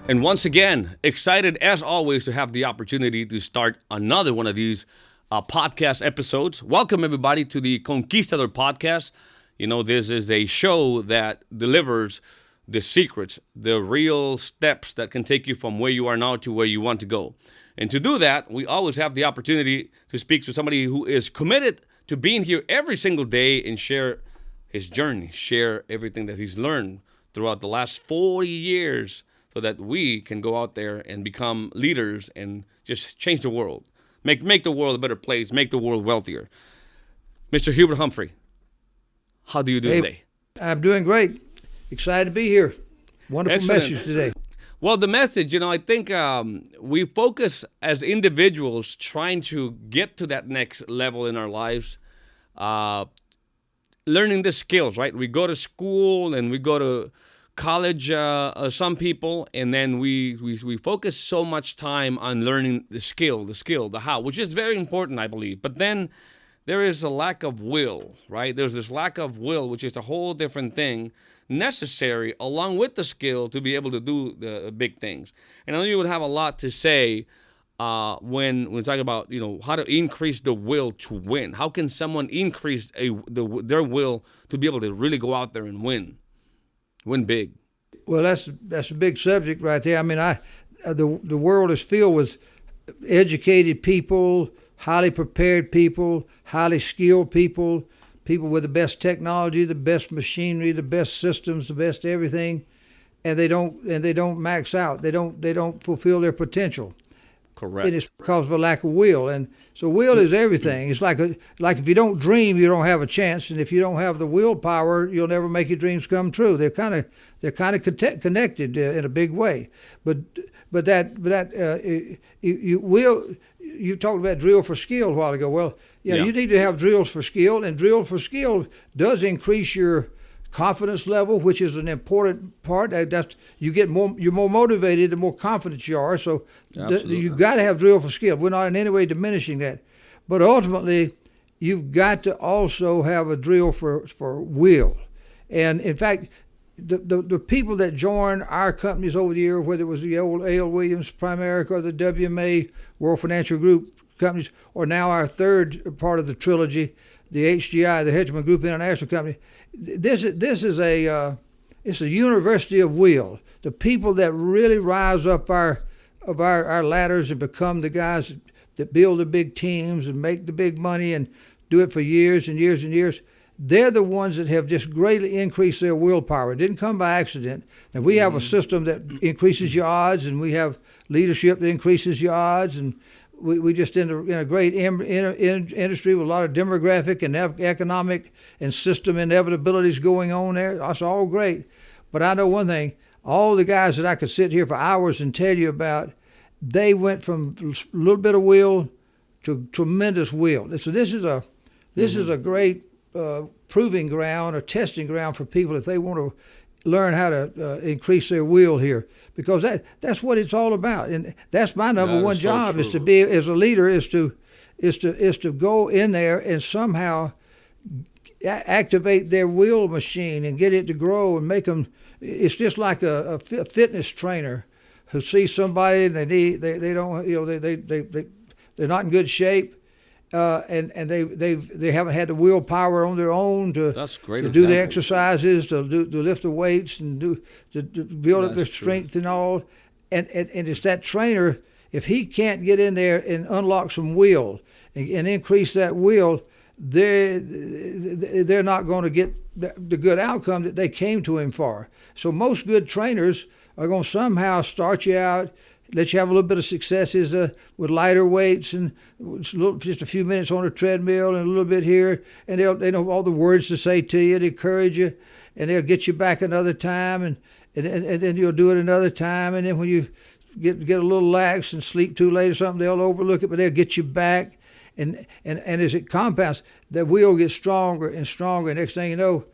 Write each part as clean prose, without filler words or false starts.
And once again, excited as always to have the opportunity to start another one of these podcast episodes. Welcome everybody to the Conquistador Podcast. You know, this is a show that delivers the secrets, the real steps that can take you from where you are now to where you want to go. And to do that, we always have the opportunity to speak to somebody who is committed to being here every single day and share his journey, share everything that he's learned throughout the last 40 years so that we can go out there and become leaders and just change the world, make the world a better place, make the world wealthier. Mr. Hubert Humphrey, how do you do today? I'm doing great. Excited to be here. Wonderful Excellent. message today. Well, the message, I think we focus as individuals trying to get to that next level in our lives, learning the skills, right? We go to school and we go to college, some people, and then we focus so much time on learning the skill, the how, which is very important, I believe. But then there is a lack of will, right? There's this lack of will, which is a whole different thing, necessary along with the skill to be able to do the big things. And I know you would have a lot to say when we talk about how to increase the will to win. How can someone increase their will to be able to really go out there and win big? Well, that's a big subject right there. I mean, the world is filled with educated people, highly prepared people, highly skilled people with the best technology, the best machinery, the best systems, the best everything, and they don't max out. They don't fulfill their potential. Correct. And it's because of a lack of will. And so will is everything. It's like if you don't dream, you don't have a chance. And if you don't have the willpower, you'll never make your dreams come true. They're kind of connected in a big way. But you talked about drill for skill a while ago. Well, yeah, you need to have drills for skill, and drill for skill does increase your confidence level, which is an important part. You're more motivated the more confident you are. So you've got to have drill for skill. We're not in any way diminishing that, but ultimately you've got to also have a drill for will. And in fact, the people that join our companies over the years, whether it was the old A.L. Williams, Primerica, or the WMA, World Financial Group companies, or now our third part of the trilogy, the HGI, the Hedgeman Group International Company. This is it's a university of will. The people that really rise up our ladders and become the guys that build the big teams and make the big money and do it for years and years and years, they're the ones that have just greatly increased their willpower. It didn't come by accident. And we have a system that increases your odds, and we have leadership that increases your odds, and we just in a great industry with a lot of demographic and economic and system inevitabilities going on there. That's all great. But I know one thing, all the guys that I could sit here for hours and tell you about, they went from a little bit of will to tremendous will. So this is a great proving ground or testing ground for people if they want to learn how to increase their will here, because that's what it's all about. And that's my number one job, is to be, as a leader, is to go in there and somehow activate their will machine and get it to grow and make them. It's just like a fitness trainer who sees somebody and they don't, they're not in good shape. And they haven't had the willpower on their own to do the exercises, to lift the weights, and to build up their strength and all. And it's that trainer, if he can't get in there and unlock some will and increase that will, they're not going to get the good outcome that they came to him for. So most good trainers are going to somehow start you out, let you have a little bit of successes with lighter weights and just a few minutes on a treadmill and a little bit here, and they know all the words to say to you to encourage you, and they'll get you back another time, and then you'll do it another time, and then when you get a little lax and sleep too late or something, they'll overlook it, but they'll get you back, and as it compounds, the will gets stronger and stronger. Next thing you know,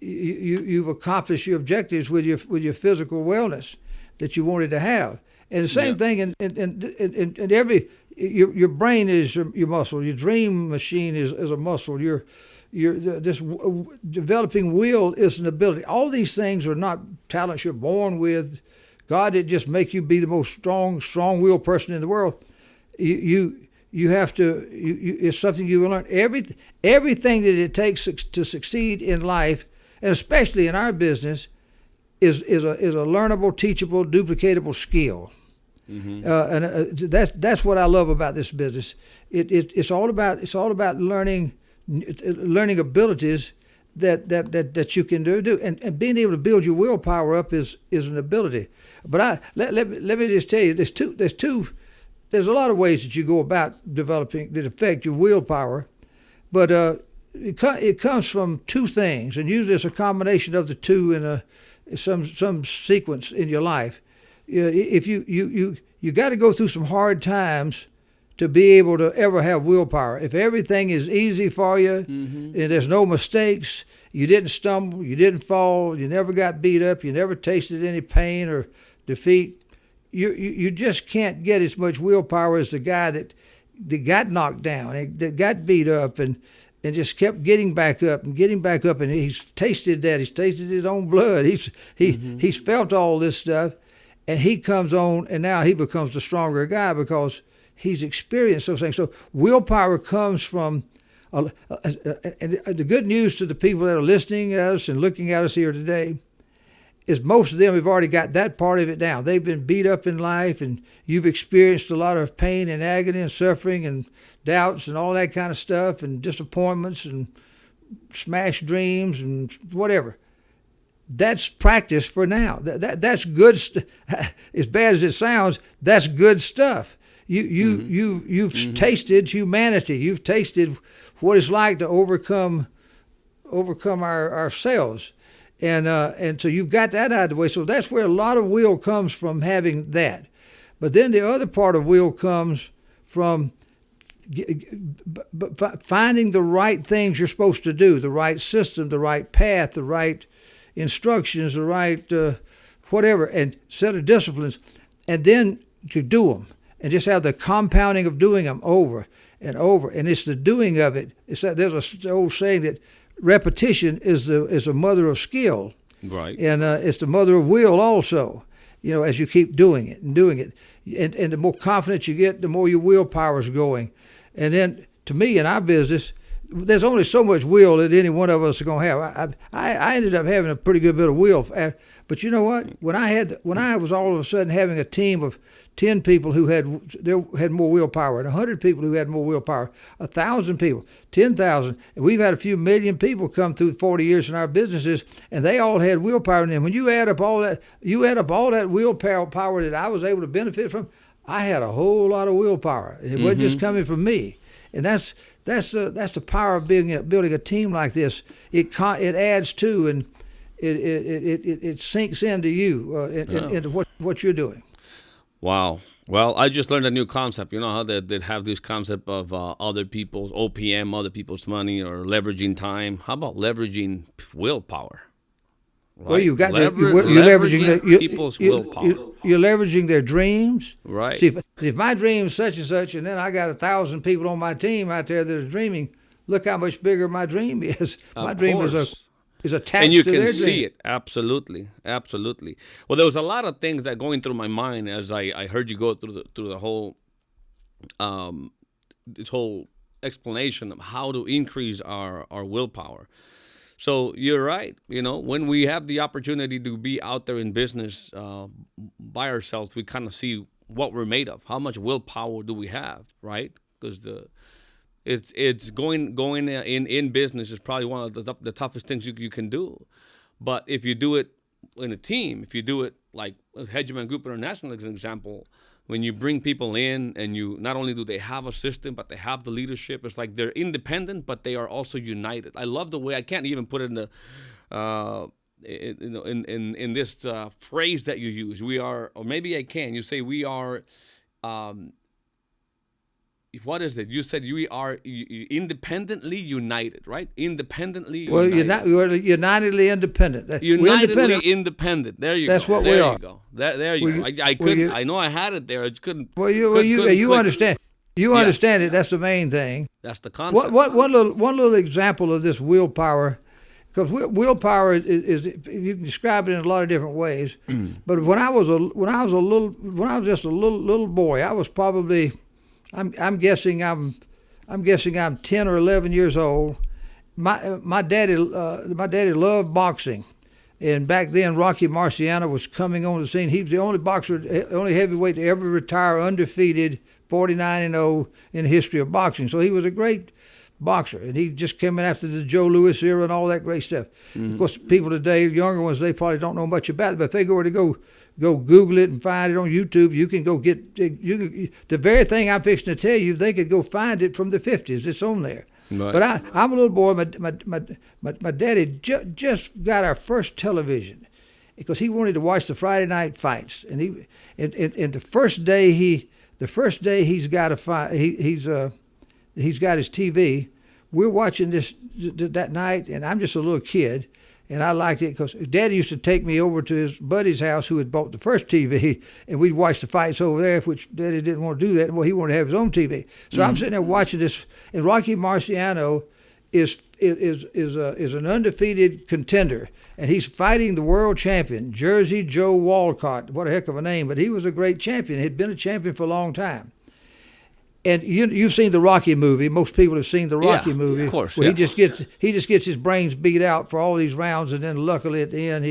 you've accomplished your objectives with your physical wellness that you wanted to have. And the same thing in every, your brain is your muscle. Your dream machine is a muscle. This developing will is an ability. All these things are not talents you're born with, God didn't just make you be the most strong-willed person in the world. You have to. It's something you will learn. Everything that it takes to succeed in life, and especially in our business, is a learnable, teachable, duplicatable skill. And that's what I love about this business. It's all about learning abilities that you can do, and being able to build your willpower up is an ability. But let me just tell you, there's a lot of ways that you go about developing that affect your willpower, but it comes from two things, and usually it's a combination of the two in some sequence in your life. If you got to go through some hard times to be able to ever have willpower. If everything is easy for you, and there's no mistakes, you didn't stumble, you didn't fall, you never got beat up, you never tasted any pain or defeat, you just can't get as much willpower as the guy that got knocked down, that got beat up and just kept getting back up, and he's tasted that, he's tasted his own blood, he's felt all this stuff, and he comes on, and now he becomes the stronger guy because he's experienced those things. So willpower comes from, and the good news to the people that are listening at us and looking at us here today is most of them have already got that part of it down. They've been beat up in life, and you've experienced a lot of pain and agony and suffering and doubts and all that kind of stuff and disappointments and smashed dreams and whatever. That's practice for now. That's good. As bad as it sounds, that's good stuff. You've tasted humanity. You've tasted what it's like to overcome ourselves, and so you've got that out of the way. So that's where a lot of will comes from, having that. But then the other part of will comes from finding the right things you're supposed to do, the right system, the right path, the right instructions, the right whatever, and set of disciplines, and then to do them. And just have the compounding of doing them over and over, and it's the doing of it. It's that there's an old saying that repetition is a mother of skill, right? And it's the mother of will also. As you keep doing it, and the more confident you get, the more your willpower is going. And then, to me, in our business, there's only so much will that any one of us are going to have. I ended up having a pretty good bit of will, but you know what? When I was all of a sudden having a team of 10 people who had more willpower, and 100 people who had more willpower, 1,000 people, 10,000, and we've had a few million people come through 40 years in our businesses, and they all had willpower in them. When you add up all that willpower that I was able to benefit from, I had a whole lot of willpower. It wasn't just coming from me, and that's the power of building a team like this. It adds to, and it sinks into you, into what you're doing. Wow. Well, I just learned a new concept. You know how they have this concept of other people's OPM, other people's money, or leveraging time. How about leveraging willpower? Right? Well, you're leveraging people's willpower. You're leveraging their dreams. Right. See, if my dream is such and such, and then I got 1,000 people on my team out there that are dreaming, look how much bigger my dream is. My dream is attached and you to their dream. can see it. Absolutely. Well, there was a lot of things that going through my mind as I heard you go through the whole this whole explanation of how to increase our willpower. So you're right. When we have the opportunity to be out there in business by ourselves, we kind of see what we're made of. How much willpower do we have, right? Because it's going in business is probably one of the toughest things you can do. But if you do it in a team, if you do it like Hedgeman Group International as an example, when you bring people in and you not only do they have a system, but they have the leadership, it's like they're independent, but they are also united. I love the way, I can't even put it in the in this phrase that you use. We are, or maybe I can. You say we are. What is it? You said we are independently united, right? Independently united. We're unitedly independent. Unitedly independent. There you go. That's what we are. There you go. I couldn't. I know I had it there. I just couldn't. Well, you understand. You understand it. That's the main thing. That's the concept. One little example of this willpower because willpower is you can describe it in a lot of different ways. But when I was just a little boy, I was probably, I'm guessing I'm 10 or 11 years old. My daddy loved boxing, and back then Rocky Marciano was coming on the scene. He was the only boxer, only heavyweight to ever retire undefeated, 49-0 in the history of boxing. So he was a great boxer, and he just came in after the Joe Louis era and all that great stuff. Of course, people today, younger ones, they probably don't know much about it, but if they go to Google it and find it on YouTube, you can go get the very thing I'm fixing to tell you. They could go find it from the 50s. It's on there. Right. But I'm a little boy. My daddy just got our first television because he wanted to watch the Friday night fights, and the first day he's got a fight. He's got his TV. We're watching this that night, and I'm just a little kid, and I liked it because Daddy used to take me over to his buddy's house who had bought the first TV, and we'd watch the fights over there, which Daddy didn't want to do that. Well, he wanted to have his own TV. So I'm sitting there watching this, and Rocky Marciano is an undefeated contender, and he's fighting the world champion, Jersey Joe Walcott. What a heck of a name, but he was a great champion. He'd been a champion for a long time. And you've seen the Rocky movie. Most people have seen the Rocky movie. Of course. Where he just gets his brains beat out for all these rounds, and then luckily at the end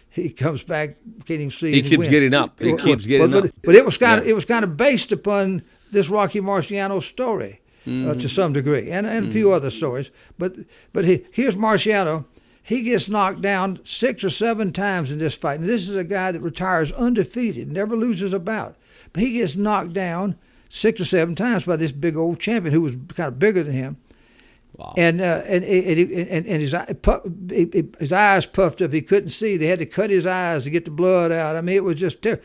he comes back, can't even see. He keeps getting up. He keeps getting up. But it was kind of based upon this Rocky Marciano story to some degree, and a few other stories. But here's Marciano. He gets knocked down 6 or 7 times in this fight. And this is a guy that retires undefeated, never loses a bout. But he gets knocked down 6 or 7 times by this big old champion who was kind of bigger than him. Wow. And his eyes puffed up. He couldn't see. They had to cut his eyes to get the blood out. I mean, it was just terrible.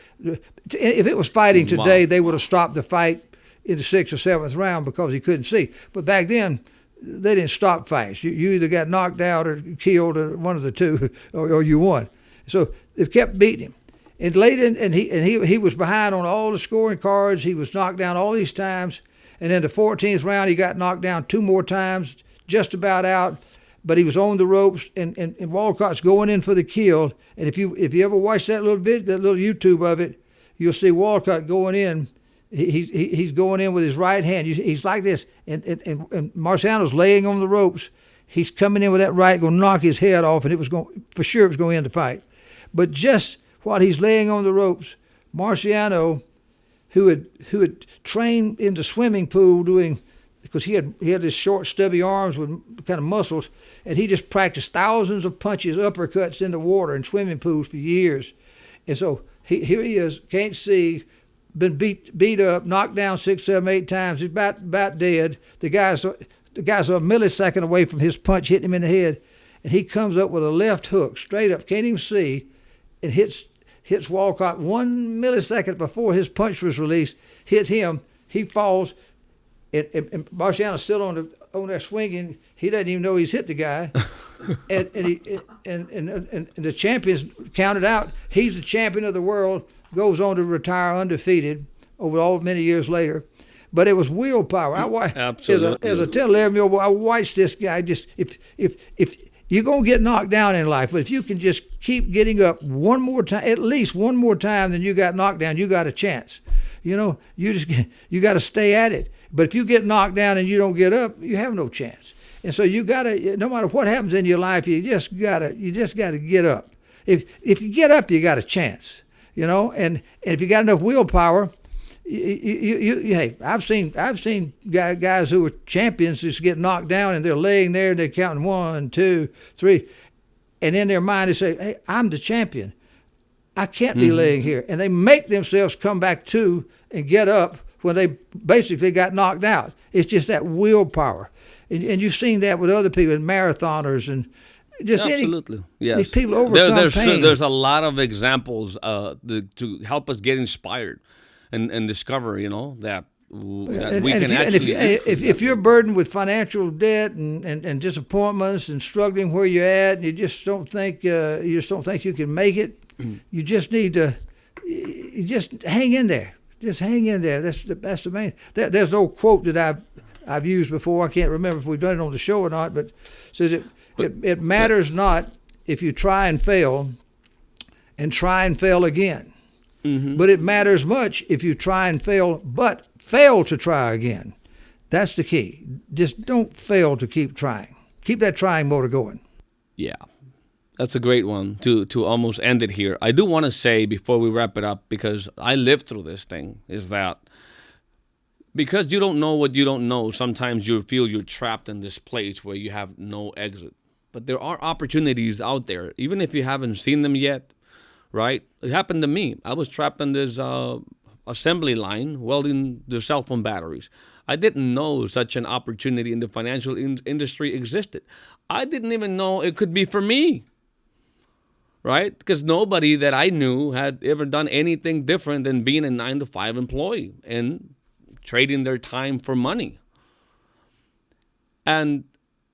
If it was fighting today, they would have stopped the fight in the 6th or 7th round because he couldn't see. But back then, they didn't stop fights. You either got knocked out or killed, or one of the two, or you won. So they kept beating him. And he was behind on all the scoring cards. He was knocked down all these times. And in the 14th round, he got knocked down 2 more times, just about out. But he was on the ropes, and Walcott's going in for the kill. And if you ever watch that little YouTube of it, you'll see Walcott going in. He's going in with his right hand. He's like this, and Marciano's laying on the ropes. He's coming in with that right, going to knock his head off, and it was going to end the fight. But just while he's laying on the ropes, Marciano, who had trained in the swimming pool because he had his short, stubby arms with kind of muscles, and he just practiced thousands of punches, uppercuts in the water in swimming pools for years. And so here he is, can't see, been beat up, knocked down 6, 7, 8 times. He's about dead. The guy's a millisecond away from his punch hitting him in the head, and he comes up with a left hook, straight up, can't even see, and hits Walcott 1 millisecond before his punch was released, hits him, he falls, and Marciano's still on there swinging. He doesn't even know he's hit the guy, and the champions counted out. He's the champion of the world, goes on to retire undefeated over many years later. But it was willpower. Absolutely. As a 10, 11-year-old boy, I watched this guy just if you're going to get knocked down in life, but if you can just keep getting up one more time, at least one more time than you got knocked down, you got a chance. You got to stay at it. But if you get knocked down and you don't get up, you have no chance. And so you got to, no matter what happens in your life, you just got to get up. If you get up, you got a chance. And if you got enough willpower, hey, I've seen guys who were champions just get knocked down and they're laying there and they're counting 1, 2, 3, and in their mind they say, "Hey, I'm the champion. I can't be laying here," and they make themselves come back to and get up when they basically got knocked out. It's just that willpower, and you've seen that with other people, marathoners and. Just absolutely, yes. These people overcome pain. There's a lot of examples to help us get inspired and discover, that we can actually. If you're burdened with financial debt and disappointments and struggling where you're at, and you just don't think you can make it, you just need to just hang in there. Just hang in there. That's the main. There's no quote that I've used before. I can't remember if we've done it on the show or not, but it says It matters not if you try and fail again. Mm-hmm. But it matters much if you try and fail, but fail to try again. That's the key. Just don't fail to keep trying. Keep that trying motor going. Yeah, that's a great one to almost end it here. I do want to say before we wrap it up, because I lived through this thing, is that because you don't know what you don't know, sometimes you feel you're trapped in this place where you have no exit. But there are opportunities out there, even if you haven't seen them yet, right? It happened to me. I was trapped in this assembly line welding the cell phone batteries. I didn't know such an opportunity in the financial industry existed. I didn't even know it could be for me, right? Because nobody that I knew had ever done anything different than being a 9-to-5 employee and trading their time for money. And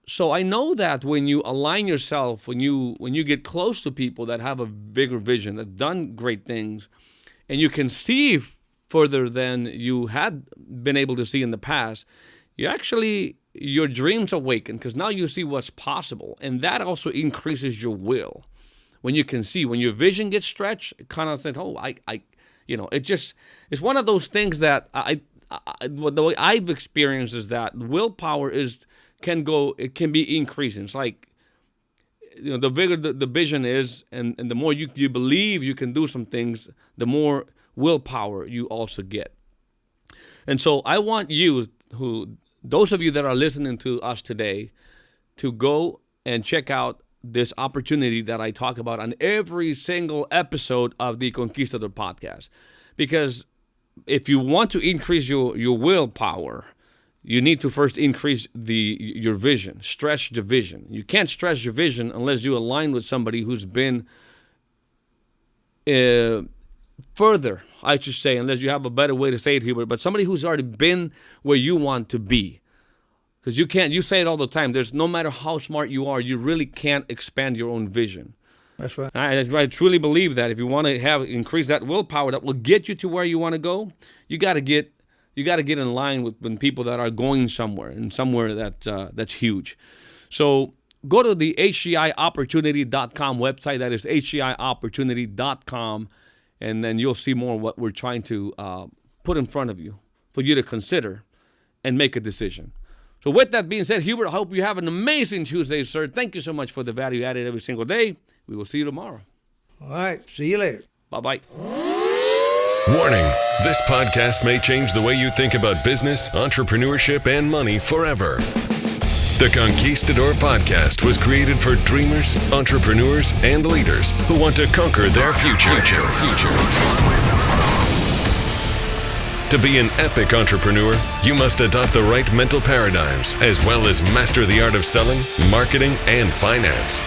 so I know that when you align yourself, when you get close to people that have a bigger vision, that have done great things, and you can see further than you had been able to see in the past, your dreams awaken, because now you see what's possible, and that also increases your will. When you can see, when your vision gets stretched, it kind of says, it's one of those things that the way I've experienced is that willpower can be increasing. It's like, the bigger the vision is, and the more you believe you can do some things, the more willpower you also get. And so I want those of you that are listening to us today, to go and check out this opportunity that I talk about on every single episode of the Conquistador Podcast. Because if you want to increase your willpower, you need to first increase your vision, stretch the vision. You can't stretch your vision unless you align with somebody who's been further, I should say, unless you have a better way to say it, Hubert, but somebody who's already been where you want to be. Because you say it all the time, no matter how smart you are, you really can't expand your own vision. That's right. I truly believe that if you want to increase that willpower that will get you to where you want to go, you got to get in line with people that are going somewhere, and somewhere that's huge. So go to the HCIopportunity.com website. That is HCIopportunity.com, and then you'll see more of what we're trying to put in front of you for you to consider and make a decision. So with that being said, Hubert, I hope you have an amazing Tuesday, sir. Thank you so much for the value added every single day. We will see you tomorrow. All right. See you later. Bye-bye. Warning, this podcast may change the way you think about business, entrepreneurship, and money forever. The Conquistador Podcast was created for dreamers, entrepreneurs, and leaders who want to conquer their future. To be an epic entrepreneur, you must adopt the right mental paradigms, as well as master the art of selling, marketing, and finance.